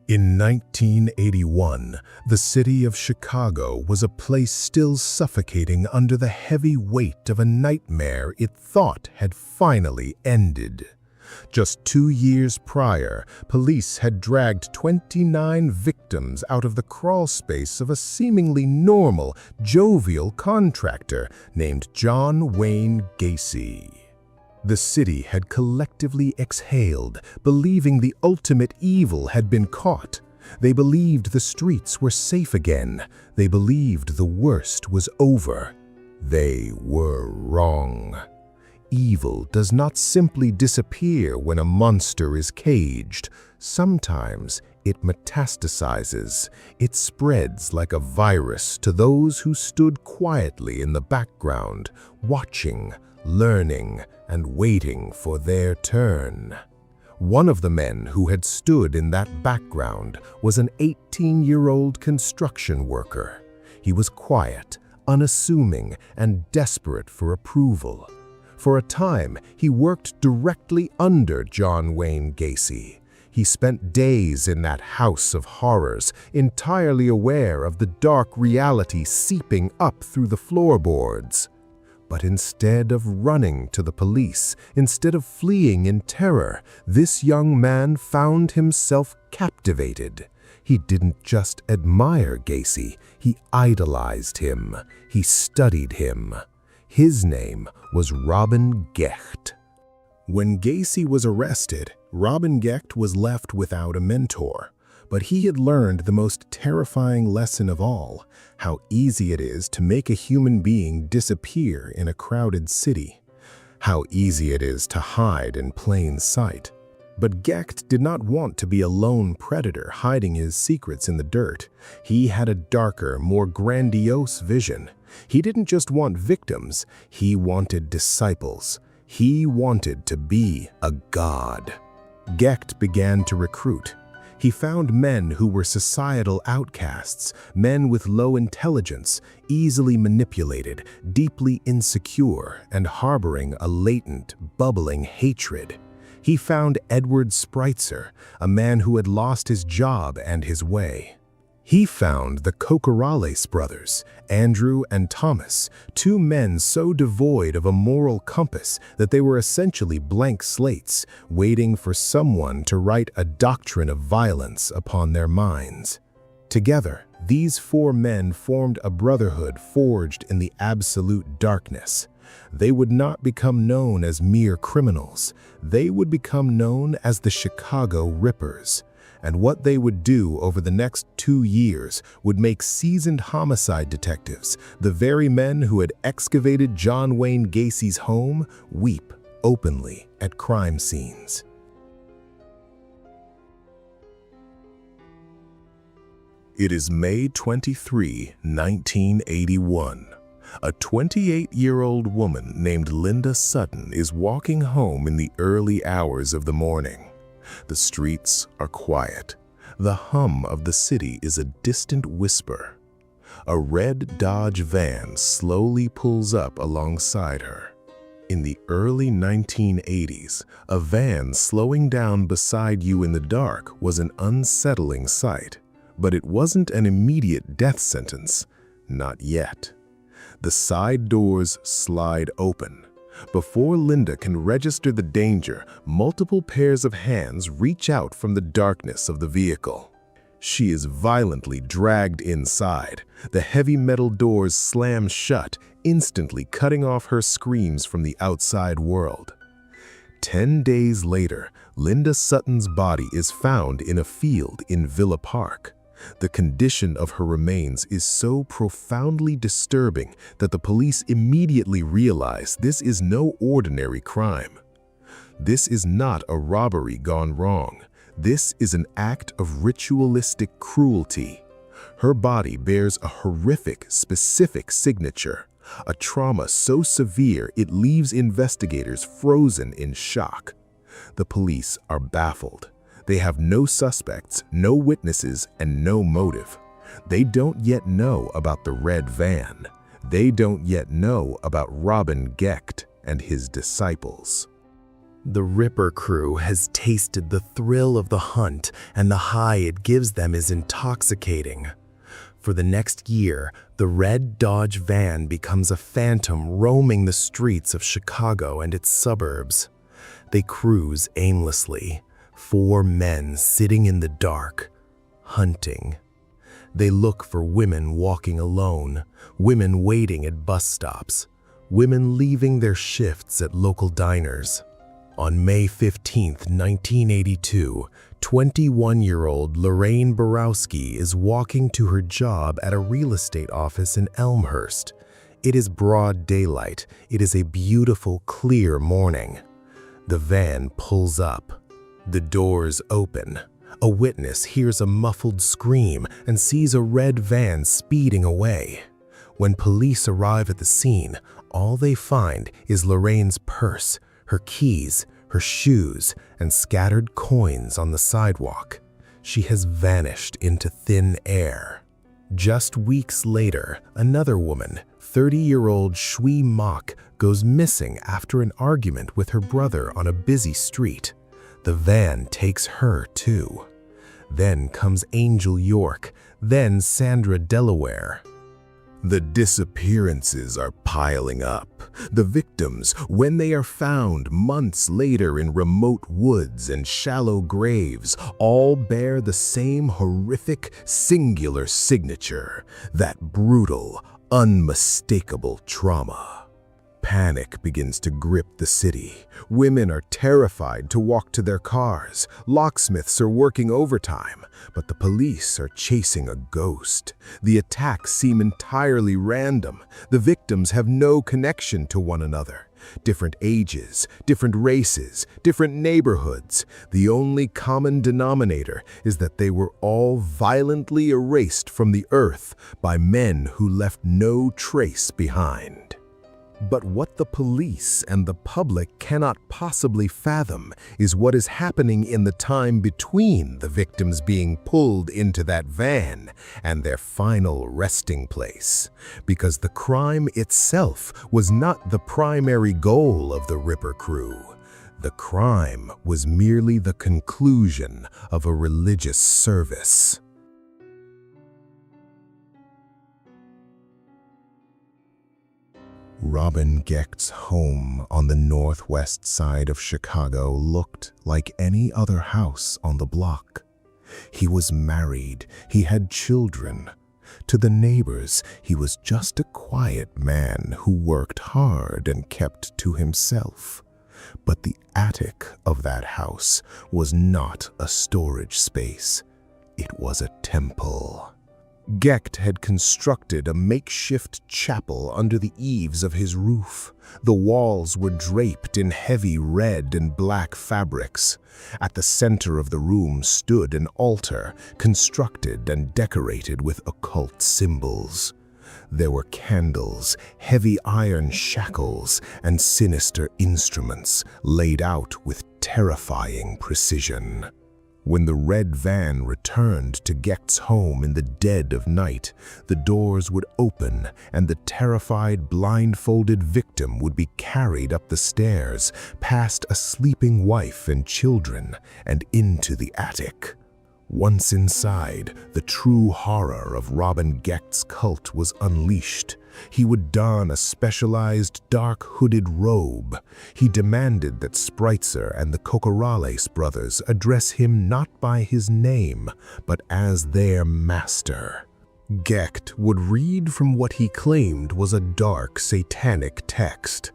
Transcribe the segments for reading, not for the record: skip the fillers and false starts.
In 1981, the city of Chicago was a place still suffocating under the heavy weight of a nightmare it thought had finally ended. Just 2 years prior, police had dragged 29 victims out of the crawl space of a seemingly normal, jovial contractor named John Wayne Gacy. The city had collectively exhaled, believing the ultimate evil had been caught. They believed the streets were safe again. They believed the worst was over. They were wrong. Evil does not simply disappear when a monster is caged. Sometimes it metastasizes. It spreads like a virus to those who stood quietly in the background, watching, learning, and waiting for their turn. One of the men who had stood in that background was an 18-year-old construction worker. He was quiet, unassuming, and desperate for approval. For a time, he worked directly under John Wayne Gacy. He spent days in that house of horrors, entirely aware of the dark reality seeping up through the floorboards. But instead of running to the police, instead of fleeing in terror, this young man found himself captivated. He didn't just admire Gacy, he idolized him. He studied him. His name was Robin Gecht. When Gacy was arrested, Robin Gecht was left without a mentor. But he had learned the most terrifying lesson of all, how easy it is to make a human being disappear in a crowded city. How easy it is to hide in plain sight. But Gecht did not want to be a lone predator hiding his secrets in the dirt. He had a darker, more grandiose vision. He didn't just want victims, he wanted disciples. He wanted to be a god. Gecht began to recruit. He found men who were societal outcasts, men with low intelligence, easily manipulated, deeply insecure, and harboring a latent, bubbling hatred. He found Edward Spreitzer, a man who had lost his job and his way. He found the Cocorales brothers, Andrew and Thomas, 2 men so devoid of a moral compass that they were essentially blank slates, waiting for someone to write a doctrine of violence upon their minds. Together, these 4 men formed a brotherhood forged in the absolute darkness. They would not become known as mere criminals. They would become known as the Chicago Rippers. And what they would do over the next 2 years would make seasoned homicide detectives, the very men who had excavated John Wayne Gacy's home, weep openly at crime scenes. It is May 23, 1981. A 28-year-old woman named Linda Sutton is walking home in the early hours of the morning. The streets are quiet. The hum of the city is a distant whisper. A red Dodge van slowly pulls up alongside her. In the early 1980s, a van slowing down beside you in the dark was an unsettling sight. But it wasn't an immediate death sentence. Not yet. The side doors slide open. Before Linda can register the danger, multiple pairs of hands reach out from the darkness of the vehicle. She is violently dragged inside. The heavy metal doors slam shut, instantly cutting off her screams from the outside world. 10 days later, Linda Sutton's body is found in a field in Villa Park. The condition of her remains is so profoundly disturbing that the police immediately realize this is no ordinary crime. This is not a robbery gone wrong. This is an act of ritualistic cruelty. Her body bears a horrific, specific signature, a trauma so severe it leaves investigators frozen in shock. The police are baffled. They have no suspects, no witnesses, and no motive. They don't yet know about the red van. They don't yet know about Robin Gecht and his disciples. The Ripper crew has tasted the thrill of the hunt, and the high it gives them is intoxicating. For the next year, the red Dodge van becomes a phantom roaming the streets of Chicago and its suburbs. They cruise aimlessly, 4 men sitting in the dark, hunting. They look for women walking alone, women waiting at bus stops, women leaving their shifts at local diners. On May 15, 1982, 21-year-old Lorraine Borowski is walking to her job at a real estate office in Elmhurst. It is broad daylight. It is a beautiful, clear morning. The van pulls up. The doors open. A witness hears a muffled scream and sees a red van speeding away. When police arrive at the scene, all they find is Lorraine's purse, her keys, her shoes, and scattered coins on the sidewalk. She has vanished into thin air. Just weeks later, another woman, 30-year-old Shui Mok, goes missing after an argument with her brother on a busy street. The van takes her too. Then comes Angel York, then Sandra Delaware. The disappearances are piling up. The victims, when they are found months later in remote woods and shallow graves, all bear the same horrific, singular signature, that brutal, unmistakable trauma. Panic begins to grip the city. Women are terrified to walk to their cars. Locksmiths are working overtime, but the police are chasing a ghost. The attacks seem entirely random. The victims have no connection to one another. Different ages, different races, different neighborhoods. The only common denominator is that they were all violently erased from the earth by men who left no trace behind. But what the police and the public cannot possibly fathom is what is happening in the time between the victims being pulled into that van and their final resting place. Because the crime itself was not the primary goal of the Ripper crew. The crime was merely the conclusion of a religious service. Robin Gecht's home on the northwest side of Chicago looked like any other house on the block. He was married, he had children. To the neighbors, he was just a quiet man who worked hard and kept to himself. But the attic of that house was not a storage space. It was a temple. Gecht had constructed a makeshift chapel under the eaves of his roof. The walls were draped in heavy red and black fabrics. At the center of the room stood an altar, constructed and decorated with occult symbols. There were candles, heavy iron shackles, and sinister instruments laid out with terrifying precision. When the red van returned to Gecht's home in the dead of night, the doors would open and the terrified, blindfolded victim would be carried up the stairs, past a sleeping wife and children, and into the attic. Once inside, the true horror of Robin Gecht's cult was unleashed. He would don a specialized dark hooded robe. He demanded that Spritzer and the Cocorales brothers address him not by his name, but as their master. Gecht would read from what he claimed was a dark, satanic text.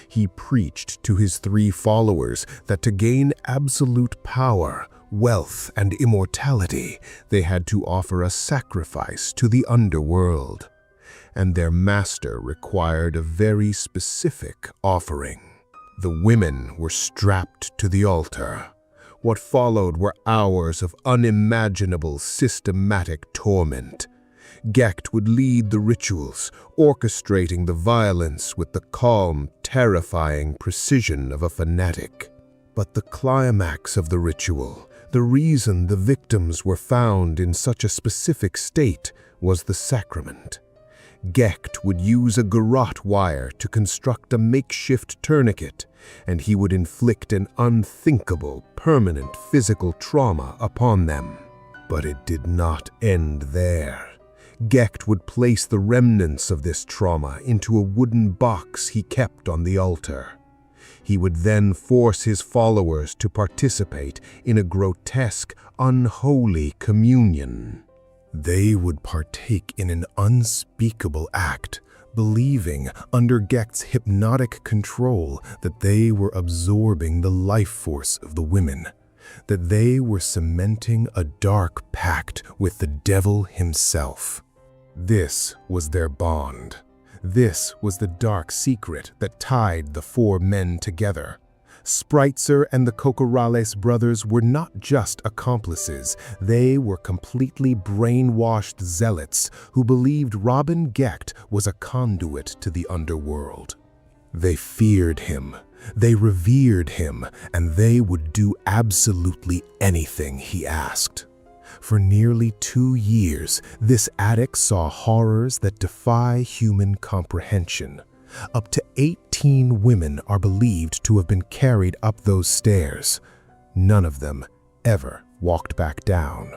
He preached to his 3 followers that to gain absolute power, wealth, and immortality, they had to offer a sacrifice to the underworld. And their master required a very specific offering. The women were strapped to the altar. What followed were hours of unimaginable systematic torment. Gecht would lead the rituals, orchestrating the violence with the calm, terrifying precision of a fanatic. But the climax of the ritual, the reason the victims were found in such a specific state, was the sacrament. Gecht would use a garrote wire to construct a makeshift tourniquet. and he would inflict an unthinkable, permanent physical trauma upon them. But it did not end there. Gecht would place the remnants of this trauma into a wooden box he kept on the altar. He would then force his followers to participate in a grotesque, unholy communion. They would partake in an unspeakable act, believing, under Gecht's hypnotic control, that they were absorbing the life force of the women, that they were cementing a dark pact with the devil himself. This was their bond. This was the dark secret that tied the four men together. Spritzer and the Cocorales brothers were not just accomplices, they were completely brainwashed zealots who believed Robin Gecht was a conduit to the underworld. They feared him, they revered him, and they would do absolutely anything he asked. For nearly 2 years, this attic saw horrors that defy human comprehension. Up to 18 women are believed to have been carried up those stairs. None of them ever walked back down.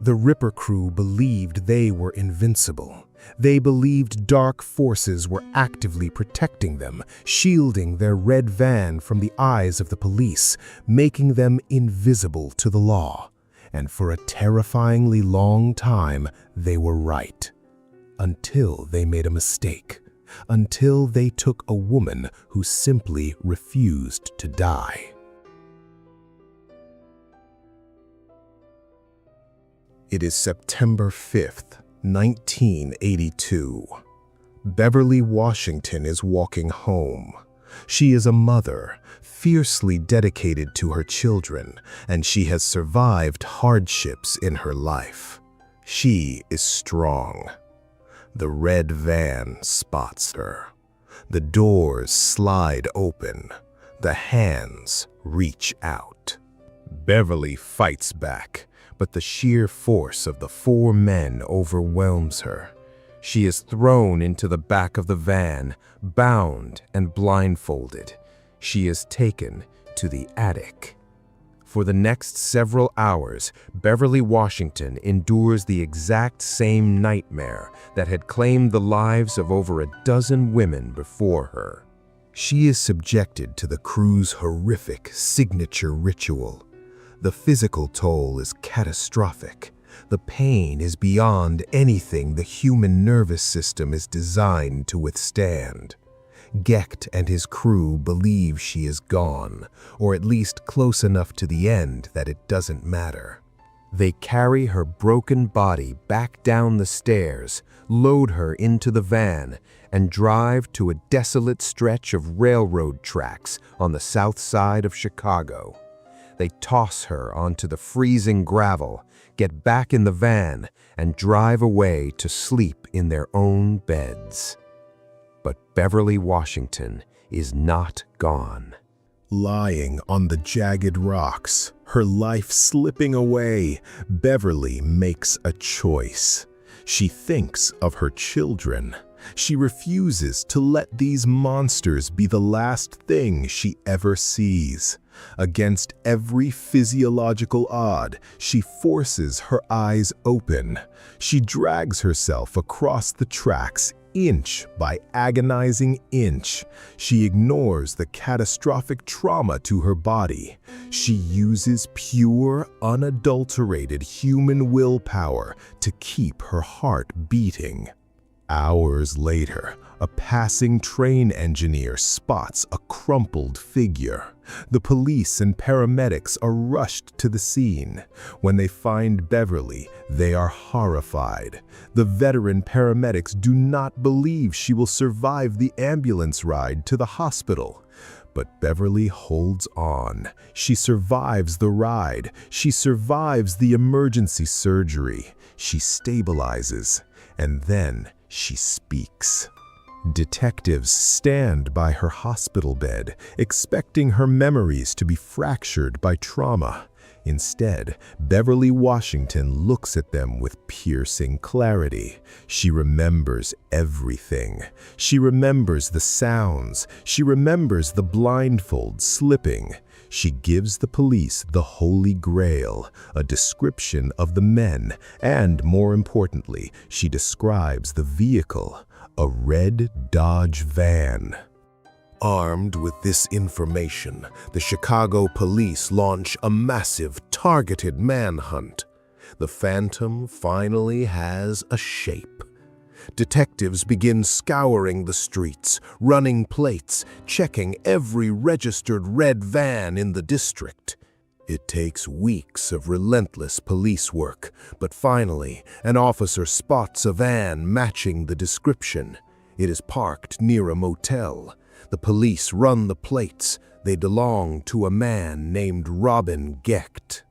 The Ripper crew believed they were invincible. They believed dark forces were actively protecting them, shielding their red van from the eyes of the police, making them invisible to the law. And for a terrifyingly long time, they were right. Until they made a mistake. Until they took a woman who simply refused to die. It is September 5th, 1982. Beverly Washington is walking home. She is a mother, fiercely dedicated to her children, and she has survived hardships in her life. She is strong. The red van spots her. The doors slide open. The hands reach out. Beverly fights back, but the sheer force of the four men overwhelms her. She is thrown into the back of the van, bound and blindfolded. She is taken to the attic. For the next several hours, Beverly Washington endures the exact same nightmare that had claimed the lives of over a dozen women before her. She is subjected to the crew's horrific signature ritual. The physical toll is catastrophic. The pain is beyond anything the human nervous system is designed to withstand. Gecht and his crew believe she is gone, or at least close enough to the end that it doesn't matter. They carry her broken body back down the stairs, load her into the van, and drive to a desolate stretch of railroad tracks on the south side of Chicago. They toss her onto the freezing gravel, get back in the van, and drive away to sleep in their own beds. But Beverly Washington is not gone. Lying on the jagged rocks, her life slipping away, Beverly makes a choice. She thinks of her children. She refuses to let these monsters be the last thing she ever sees. Against every physiological odd, she forces her eyes open. She drags herself across the tracks inch by agonizing inch. She ignores the catastrophic trauma to her body. She uses pure, unadulterated human willpower to keep her heart beating. Hours later, a passing train engineer spots a crumpled figure. The police and paramedics are rushed to the scene. When they find Beverly, they are horrified. The veteran paramedics do not believe she will survive the ambulance ride to the hospital. But Beverly holds on. She survives the ride. She survives the emergency surgery. She stabilizes, and then she speaks. Detectives stand by her hospital bed, expecting her memories to be fractured by trauma. Instead, Beverly Washington looks at them with piercing clarity. She remembers everything. She remembers the sounds. She remembers the blindfold slipping. She gives the police the Holy Grail, a description of the men, and more importantly, she describes the vehicle, a red Dodge van. Armed with this information, the Chicago police launch a massive, targeted manhunt. The Phantom finally has a shape. Detectives begin scouring the streets, running plates, checking every registered red van in the district. It takes weeks of relentless police work, but finally, an officer spots a van matching the description. It is parked near a motel. The police run the plates. They belong to a man named Robin Gecht.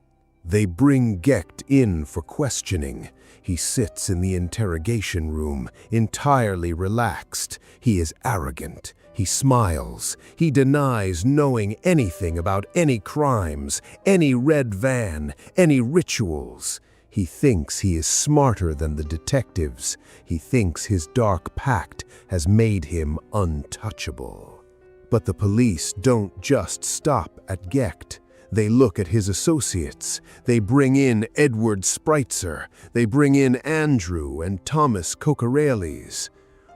They bring Gecht in for questioning. He sits in the interrogation room, entirely relaxed. He is arrogant. He smiles. He denies knowing anything about any crimes, any red van, any rituals. He thinks he is smarter than the detectives. He thinks his dark pact has made him untouchable. But the police don't just stop at Gecht. They look at his associates. They bring in Edward Spreitzer. They bring in Andrew and Thomas Cocorales.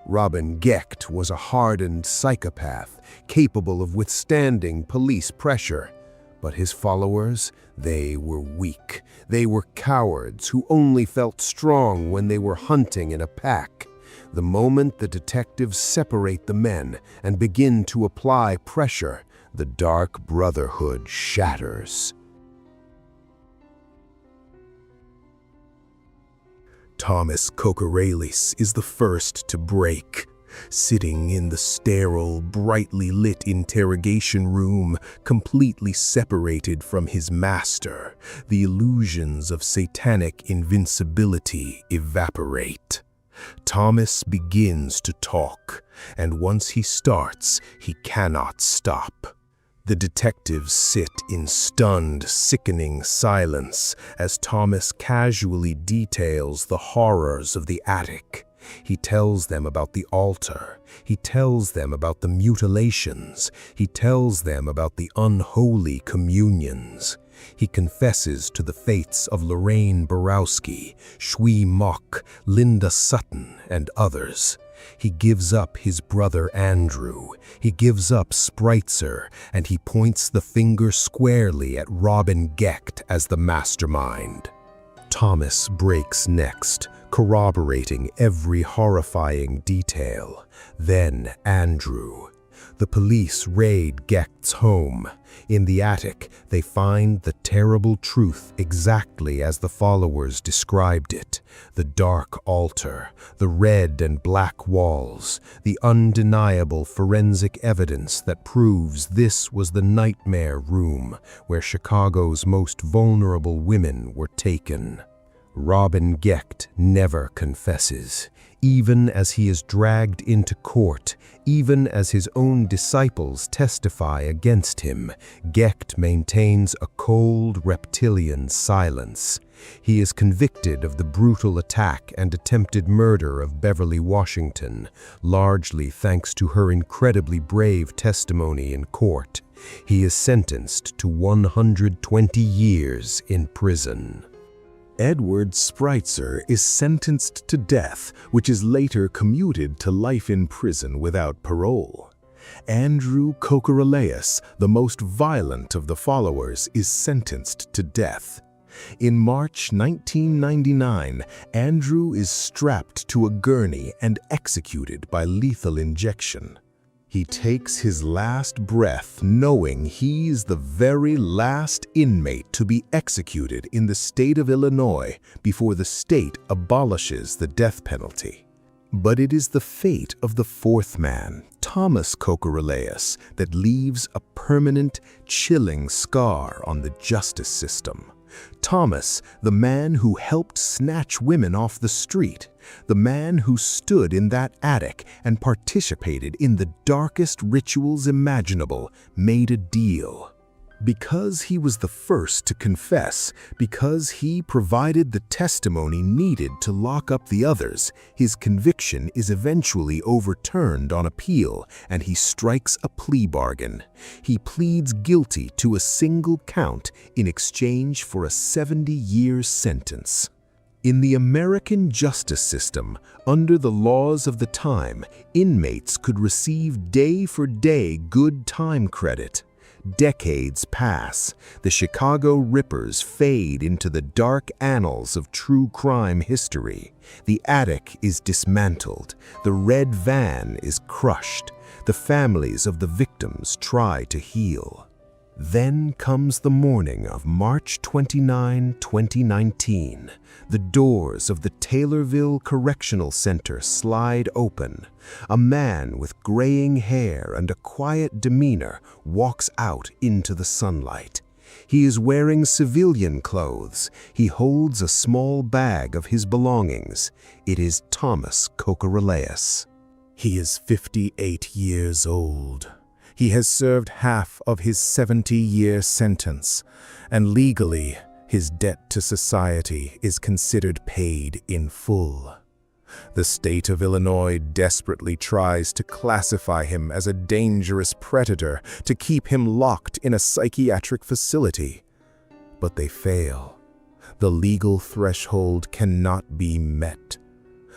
Robin Gecht was a hardened psychopath, capable of withstanding police pressure. But his followers, they were weak. They were cowards who only felt strong when they were hunting in a pack. The moment the detectives separate the men and begin to apply pressure, the Dark Brotherhood shatters. Thomas Cocorales is the first to break. Sitting in the sterile, brightly lit interrogation room, completely separated from his master, the illusions of satanic invincibility evaporate. Thomas begins to talk, and once he starts, he cannot stop. The detectives sit in stunned, sickening silence as Thomas casually details the horrors of the attic. He tells them about the altar. He tells them about the mutilations. He tells them about the unholy communions. He confesses to the fates of Lorraine Borowski, Shui Mock, Linda Sutton, and others. He gives up his brother Andrew. He gives up Spreitzer, and he points the finger squarely at Robin Gecht as the mastermind. Thomas breaks next, corroborating every horrifying detail. Then Andrew. The police raid Gecht's home. In the attic, they find the terrible truth exactly as the followers described it. The dark altar, the red and black walls, the undeniable forensic evidence that proves this was the nightmare room where Chicago's most vulnerable women were taken. Robin Gecht never confesses. Even as he is dragged into court, even as his own disciples testify against him, Gecht maintains a cold, reptilian silence. He is convicted of the brutal attack and attempted murder of Beverly Washington, largely thanks to her incredibly brave testimony in court. He is sentenced to 120 years in prison. Edward Spreitzer is sentenced to death, which is later commuted to life in prison without parole. Andrew Cocorales, the most violent of the followers, is sentenced to death. In March 1999, Andrew is strapped to a gurney and executed by lethal injection. He takes his last breath knowing he's the very last inmate to be executed in the state of Illinois before the state abolishes the death penalty. But it is the fate of the fourth man, Thomas Cocorales, that leaves a permanent, chilling scar on the justice system. Thomas, the man who helped snatch women off the street, the man who stood in that attic and participated in the darkest rituals imaginable, made a deal. Because he was the first to confess, because he provided the testimony needed to lock up the others, his conviction is eventually overturned on appeal, and he strikes a plea bargain. He pleads guilty to a single count in exchange for a 70-year sentence. In the American justice system, under the laws of the time, inmates could receive day-for-day good time credit. Decades pass. The Chicago Rippers fade into the dark annals of true crime history. The attic is dismantled. The red van is crushed. The families of the victims try to heal. Then comes the morning of March 29, 2019. The doors of the Taylorville Correctional Center slide open. A man with graying hair and a quiet demeanor walks out into the sunlight. He is wearing civilian clothes. He holds a small bag of his belongings. It is Thomas Kokoraleis. He is 58 years old. He has served half of his 70-year sentence, and legally, his debt to society is considered paid in full. The state of Illinois desperately tries to classify him as a dangerous predator to keep him locked in a psychiatric facility. But they fail. The legal threshold cannot be met.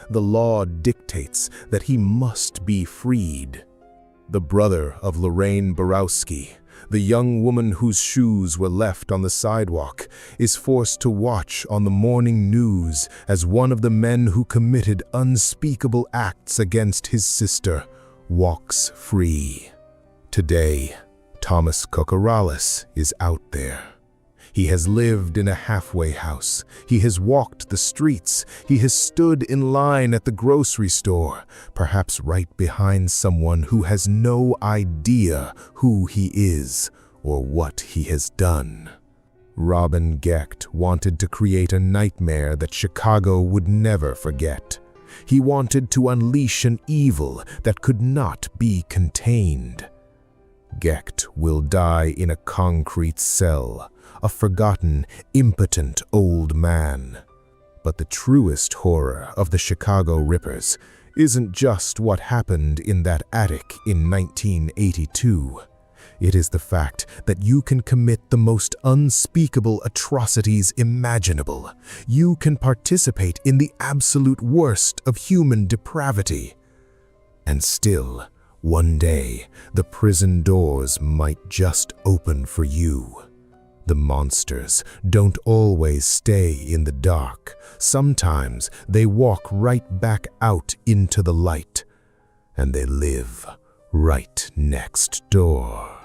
The law dictates that he must be freed. The brother of Lorraine Borowski, the young woman whose shoes were left on the sidewalk, is forced to watch on the morning news as one of the men who committed unspeakable acts against his sister walks free. Today, Thomas Kokoraleis is out there. He has lived in a halfway house. He has walked the streets. He has stood in line at the grocery store, perhaps right behind someone who has no idea who he is or what he has done. Robin Gecht wanted to create a nightmare that Chicago would never forget. He wanted to unleash an evil that could not be contained. Gecht will die in a concrete cell, a forgotten, impotent old man. But the truest horror of the Chicago Rippers isn't just what happened in that attic in 1982. It is the fact that you can commit the most unspeakable atrocities imaginable. You can participate in the absolute worst of human depravity. And still, one day, the prison doors might just open for you. The monsters don't always stay in the dark. Sometimes they walk right back out into the light, and they live right next door.